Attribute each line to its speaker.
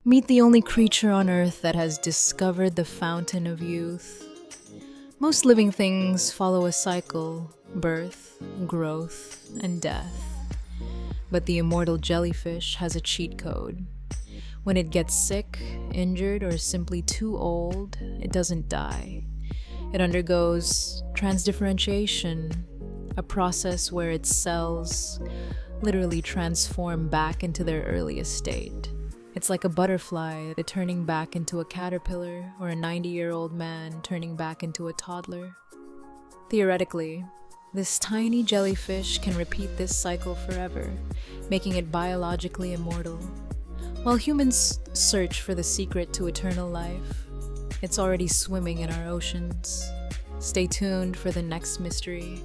Speaker 1: Meet the only creature on Earth that has discovered the fountain of youth. Most living things follow a cycle: birth, growth, and death. But the immortal jellyfish has a cheat code. When it gets sick, injured, or simply too old, it doesn't die. It undergoes transdifferentiation, a process where its cells literally transform back into their earliest state. It's like a butterfly turning back into a caterpillar, or a 90-year-old man turning back into a toddler. Theoretically, this tiny jellyfish can repeat this cycle forever, making it biologically immortal. While humans search for the secret to eternal life, it's already swimming in our oceans. Stay tuned for the next mystery.